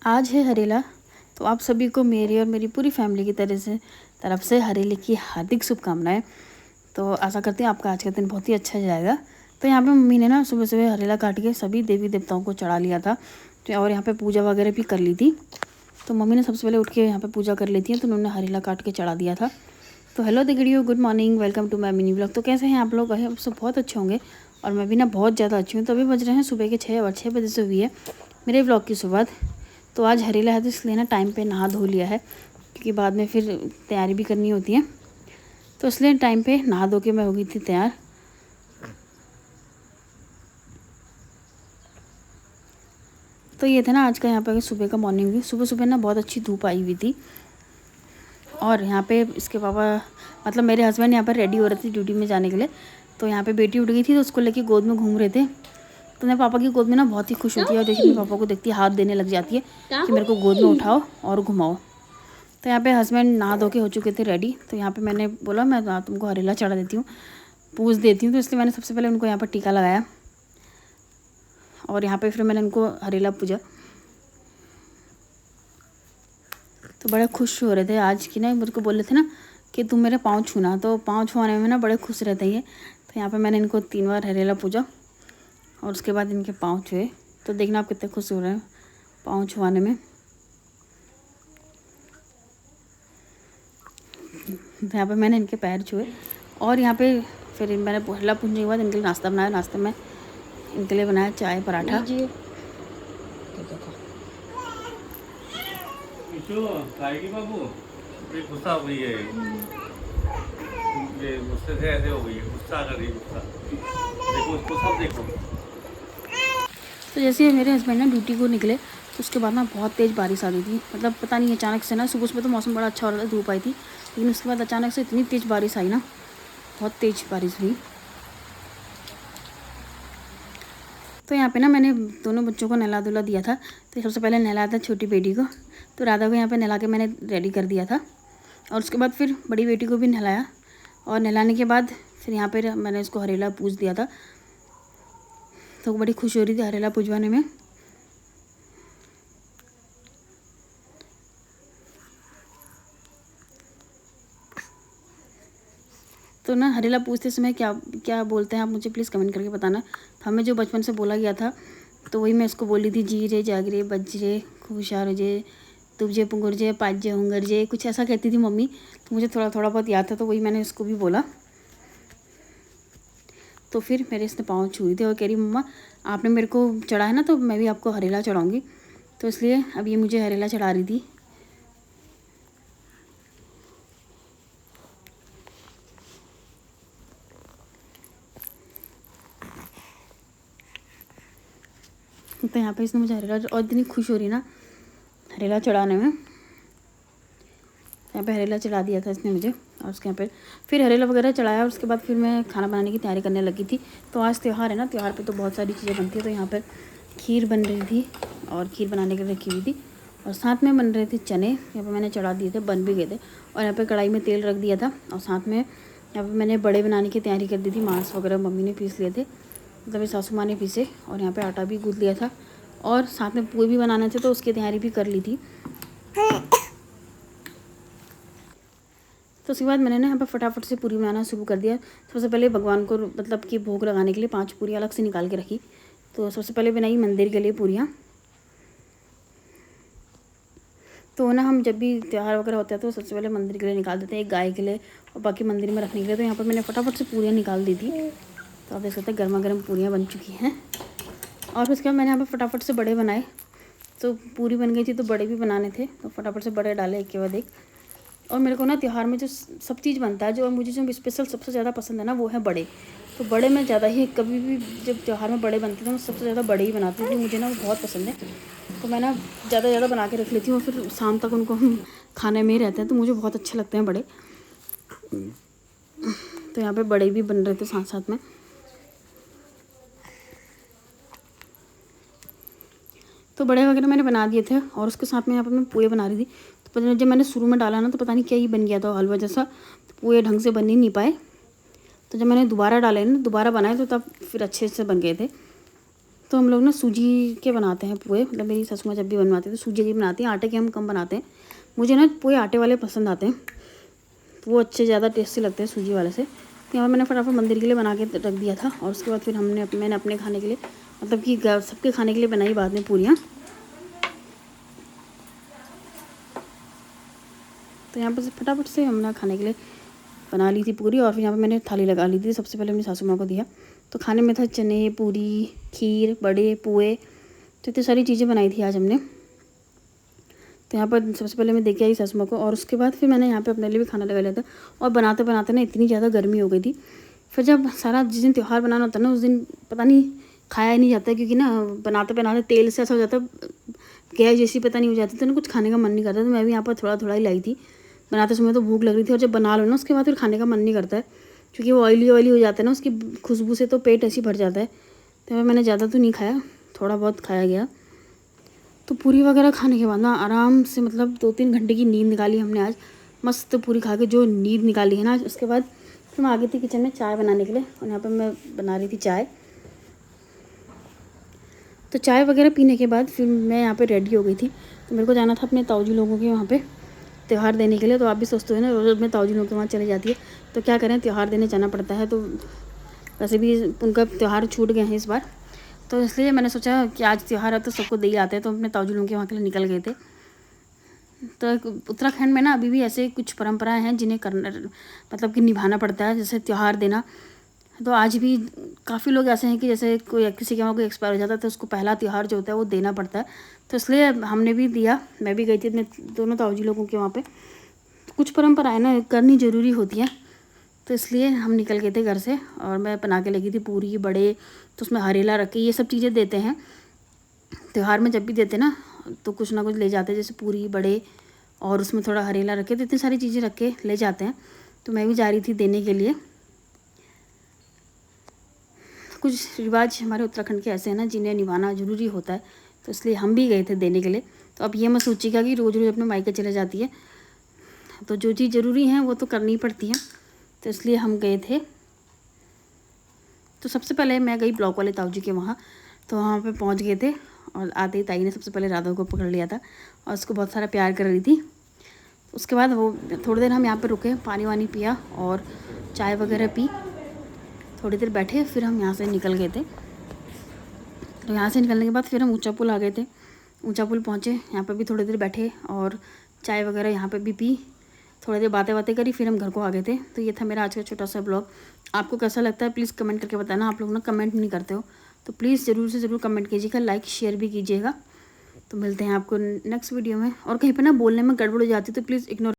आज है हरेला, तो आप सभी को मेरी और मेरी पूरी फैमिली की तरफ से हरेले की हार्दिक शुभकामनाएं। तो आशा करते हैं आपका आज का दिन बहुत ही अच्छा जाएगा। तो यहाँ पे मम्मी ने ना सुबह सुबह हरेला काट के सभी देवी देवताओं को चढ़ा लिया था, तो और यहाँ पे पूजा वगैरह भी कर ली थी। तो मम्मी ने सबसे पहले उठ के यहाँ पे पूजा कर ली थी, तो उन्होंने हरेला काट के चढ़ा दिया था। तो हेलो दिगड़ियो, good morning, welcome to my mini blog. तो कैसे हैं आप लोग? आप सब बहुत अच्छे होंगे और मैं भी ना बहुत ज़्यादा अच्छी हूँ। तो अभी बज रहे हैं सुबह के 6 और 6 बजे से हुई है मेरे ब्लॉग की शुरुआत। तो आज हरेला है तो इसलिए ना टाइम पे नहा धो लिया है, क्योंकि बाद में फिर तैयारी भी करनी होती है। तो इसलिए टाइम पे नहा धो के मैं हो गई थी तैयार। तो ये था ना आज का यहाँ पर सुबह का मॉर्निंग व्यू। सुबह सुबह ना बहुत अच्छी धूप आई हुई थी और यहाँ पे इसके पापा मतलब मेरे हस्बैंड यहाँ पर रेडी हो रहे थे ड्यूटी में जाने के लिए। तो यहाँ पे बेटी उठ गई थी तो उसको लेके गोद में घूम रहे थे। तो मैं पापा की गोद में ना बहुत ही खुश होती है और देखिए मेरे पापा को देखती है हाथ देने लग जाती है कि मेरे को गोद में उठाओ और घुमाओ। तो यहाँ पे हस्बैंड नहा धो के हो चुके थे रेडी। तो यहाँ पे मैंने बोला मैं तुमको हरेला चढ़ा देती हूँ, पूज देती हूँ। तो इसलिए मैंने सबसे पहले उनको यहाँ पर टीका लगाया और यहाँ पे फिर मैंने उनको हरेला पूजा। तो बड़े खुश हो रहे थे आज की ना, मेरे को बोल रहे थे ना कि तुम मेरे पाँव छूना, तो पाँव छुआने में ना बड़े खुश रहते हैं। तो यहाँ पे मैंने इनको 3 बार हरेला पूजा और उसके बाद इनके पाँव छुए। तो देखना आप कितने खुश हो रहे हैं पाँव छुआने में। तो यहाँ पे मैंने इनके पैर छुए और यहाँ पे फिर मैंने हरेला पूजने के बाद इनके लिए नाश्ता बनाया। नाश्ते में इनके लिए बनाया चाय पराठा। बाबू गुस्सा हो गई है, ये गुस्से से ऐसे हो गई है, गुस्सा कर रही है, गुस्सा देखो उसको, सब देखो। तो जैसे मेरे हस्बैंड ना ड्यूटी को निकले तो उसके बाद ना बहुत तेज़ बारिश आ गई थी। मतलब पता नहीं अचानक से ना, सुबह सुबह तो मौसम बड़ा अच्छा हो रहा था, धूप आई थी, लेकिन उसके बाद अचानक से इतनी तेज़ बारिश आई ना, बहुत तेज़ बारिश हुई। तो यहाँ पे ना मैंने दोनों बच्चों को नहला धुला दिया था। तो सबसे पहले नहलाया था छोटी बेटी को, तो राधा को यहाँ पे नहला के मैंने रेडी कर दिया था और उसके बाद फिर बड़ी बेटी को भी नहलाया और नहलाने के बाद फिर यहाँ पे मैंने इसको हरेला पूज दिया था। तो बड़ी खुश हो रही थी हरेला पूजवाने में। तो ना हरेला पूजते समय क्या क्या बोलते हैं आप मुझे प्लीज़ कमेंट करके बताना। हमें जो बचपन से बोला गया था तो वही मैं इसको बोली थी, जी रे जाग रे बज रे खुशार जे तुझे पुंगुर जे पाँच जे हुंगर जे, कुछ ऐसा कहती थी मम्मी। तो मुझे थोड़ा थोड़ा बहुत याद था, तो वही मैंने इसको भी बोला। तो फिर मेरे इसने पाँव छुई थे और कह रही मम्मा आपने मेरे को चढ़ा है ना, तो मैं भी आपको हरेला चढ़ाऊँगी। तो इसलिए अब ये मुझे हरेला चढ़ा रही थी। तो यहाँ पे इसने मुझे हरेला और इतनी खुश हो रही ना हरेला चढ़ाने में। यहाँ पे हरेला चढ़ा दिया था इसने मुझे और उसके यहाँ पे फिर हरेला वगैरह चढ़ाया और उसके बाद फिर मैं खाना बनाने की तैयारी करने लगी थी। तो आज त्यौहार है ना, त्यौहार पे तो बहुत सारी चीज़ें बनती है। तो यहाँ पर खीर बन रही थी और खीर बनाने के लिए रखी हुई थी और साथ में बन रहे थे चने, यहाँ पर मैंने चढ़ा दिए थे, बन भी गए थे। और यहाँ पर कढ़ाई में तेल रख दिया था और साथ में यहाँ पर मैंने बड़े बनाने की तैयारी कर दी थी। मांस वगैरह मम्मी ने पीस लिए थे, मतलब मेरी सासू माँ ने पीसे, और यहाँ पे आटा भी गूँथ लिया था और साथ में पूरी भी बनाने थे तो उसकी तैयारी भी कर ली थी। तो उसके बाद मैंने ना यहाँ पर फटाफट से पूरी बनाना शुरू कर दिया। सबसे पहले भगवान को मतलब कि भोग लगाने के लिए 5 पूरियाँ अलग से निकाल के रखी। तो सबसे पहले बनाई मंदिर के लिए पूरियाँ। तो ना हम जब भी त्यौहार वगैरह होता है तो सबसे पहले मंदिर के लिए निकाल देते हैं, एक गाय के लिए और बाकी मंदिर में रखने के लिए। तो यहाँ पर मैंने फटाफट से पूरियाँ निकाल दी थी। तो आप देख सकते हैं गर्मा गर्म पूरियाँ बन चुकी हैं। और फिर उसके बाद मैंने यहाँ पर फटाफट से बड़े बनाए। तो पूरी बन गई थी तो बड़े भी बनाने थे, तो फटाफट से बड़े डाले एक के बाद एक। और मेरे को ना त्यौहार में जो सब चीज़ बनता है, जो मुझे जो स्पेशल सबसे ज़्यादा पसंद है ना, वो है बड़े। तो बड़े में ज़्यादा ही, कभी भी जब त्यौहार में बड़े बनते थे मैं सबसे ज़्यादा बड़े ही बनाती हूँ, मुझे ना वो बहुत पसंद है। तो मैं ना ज़्यादा बना के रख लेती हूँ और फिर शाम तक उनको हम खाने में ही रहते हैं, तो मुझे बहुत अच्छे लगते हैं बड़े। तो यहाँ पे बड़े भी बन रहे थे साथ साथ में। तो बड़े वगैरह मैंने बना दिए थे और उसके साथ में यहाँ पर मैं पुए बना रही थी। तो जब मैंने शुरू में डाला ना तो पता नहीं क्या ही बन गया था हलवा जैसा, तो पुए ढंग से बन ही नहीं पाए। तो जब मैंने दोबारा डाले ना, दोबारा बनाए तो तब फिर अच्छे से बन गए थे। तो हम लोग ना सूजी के बनाते हैं पोहे, मतलब मेरी सासू माँ जब भी बनवाती है तो सूजी के बनाती हैं, आटे के हम कम बनाते हैं। मुझे ना पोहे आटे वाले पसंद आते हैं, वो अच्छे ज़्यादा टेस्टी लगते हैं सूजी वाले से। तो यहाँ मैंने फटाफट मंदिर के लिए बना के रख दिया था, और उसके बाद फिर मैंने अपने खाने के लिए, मतलब कि सबके खाने के लिए बनाई बाद में पूरियाँ। तो यहाँ पर फटाफट से हमने खाने के लिए बना ली थी पूरी, और फिर यहाँ पर मैंने थाली लगा ली थी। सबसे पहले अपनी सासू माँ को दिया। तो खाने में था चने, पूरी, खीर, बड़े, पोहे, तो इतनी सारी चीज़ें बनाई थी आज हमने। तो यहाँ पर सबसे पहले मैं देख के आई सासू माँ को, और उसके बाद फिर मैंने यहाँ पे अपने लिए भी खाना लगा लिया था। और बनाते बनाते ना इतनी ज़्यादा गर्मी हो गई थी, फिर जब सारा जिस दिन त्यौहार बनाना होता है ना उस दिन पता नहीं खाया ही नहीं जाता, क्योंकि ना बनाते बनाते तेल से ऐसा हो जाता, गैस जैसी पता नहीं हो जाती, तो ना कुछ खाने का मन नहीं करता। तो मैं भी यहाँ पर थोड़ा थोड़ा ही लाई थी। बनाते समय तो भूख लग रही थी, और जब बना लो ना उसके बाद फिर खाने का मन नहीं करता है, क्योंकि वो ऑयली हो जाता है ना, उसकी खुशबू से तो पेट ऐसे ही भर जाता है। तो मैंने ज़्यादा तो नहीं खाया, थोड़ा बहुत खाया गया। तो पूरी वगैरह खाने के बाद ना आराम से, मतलब 2-3 घंटे की नींद निकाली हमने आज। मस्त पूरी खा के जो नींद निकाली है ना आज, उसके बाद फिर मैं आ गई थी किचन में चाय बनाने के लिए, और यहाँ पर मैं बना रही थी चाय। तो चाय वगैरह पीने के बाद फिर मैं यहाँ पे रेडी हो गई थी। तो मेरे को जाना था अपने ताऊ जी लोगों के वहाँ पे त्यौहार देने के लिए। तो आप भी सोचते हो ना रोज़ अपने ताऊ जी लोगों के वहाँ चली जाती है, तो क्या करें, त्यौहार देने जाना पड़ता है। तो वैसे भी उनका त्यौहार छूट गए हैं इस बार, तो इसलिए मैंने सोचा कि आज त्यौहार है तो सबको दे ही आते हैं। तो अपने ताऊ जी लोगों के वहाँ के लिए निकल गए थे। तो उत्तराखंड में ना अभी भी ऐसे कुछ परंपराएं हैं जिन्हें करना, मतलब कि निभाना पड़ता है, जैसे त्यौहार देना। तो आज भी काफ़ी लोग ऐसे हैं कि जैसे कोई किसी के वहाँ कोई एक्सपायर हो जाता है तो उसको पहला त्यौहार जो होता है वो देना पड़ता है। तो इसलिए हमने भी दिया, मैं भी गई थी अपने दोनों ताऊ जी लोगों के वहाँ पे। कुछ परंपराएं ना करनी ज़रूरी होती हैं, तो इसलिए हम निकल गए थे घर से, और मैं बना के लगी थी पूरी, बड़े, तो उसमें हरेला रख के ये सब चीज़ें देते हैं त्यौहार में। जब भी देते ना तो कुछ ना कुछ ले जाते हैं, जैसे पूरी, बड़े, और उसमें थोड़ा हरेला रखे, तो इतनी सारी चीज़ें रख के ले जाते हैं। तो मैं भी जा रही थी देने के लिए। कुछ रिवाज हमारे उत्तराखंड के ऐसे हैं ना जिन्हें निभाना ज़रूरी होता है, तो इसलिए हम भी गए थे देने के लिए। तो अब ये मत सोचिएगा कि रोज़ रोज़ अपने मायके चले जाती है, तो जो चीज़ ज़रूरी है वो तो करनी ही पड़ती है, तो इसलिए हम गए थे। तो सबसे पहले मैं गई ब्लॉक वाले ताऊ जी के वहाँ। तो वहाँ पे पहुँच गए थे, और आते ही ताई ने सबसे पहले राधा को पकड़ लिया था, और उसको बहुत सारा प्यार कर रही थी। उसके बाद वो थोड़ी देर हम यहाँ पे रुके, पानी वानी पिया और चाय वगैरह पी, थोड़ी देर बैठे, फिर हम यहाँ से निकल गए थे। तो यहाँ से निकलने के बाद फिर हम ऊंचा पुल आ गए थे। ऊंचा पुल पहुँचे, यहाँ पर भी थोड़ी देर बैठे और चाय वगैरह यहाँ पे भी पी, थोड़ी देर बातें करी, फिर हम घर को आ गए थे। तो ये था मेरा आज का छोटा सा ब्लॉग। आपको कैसा लगता है प्लीज़ कमेंट करके बताना। आप लोग ना कमेंट नहीं करते हो, तो प्लीज़ ज़रूर से ज़रूर कमेंट कीजिएगा, लाइक शेयर भी कीजिएगा। तो मिलते हैं आपको नेक्स्ट वीडियो में। और कहीं पर ना बोलने में गड़बड़ हो जाती है तो प्लीज़ इग्नोर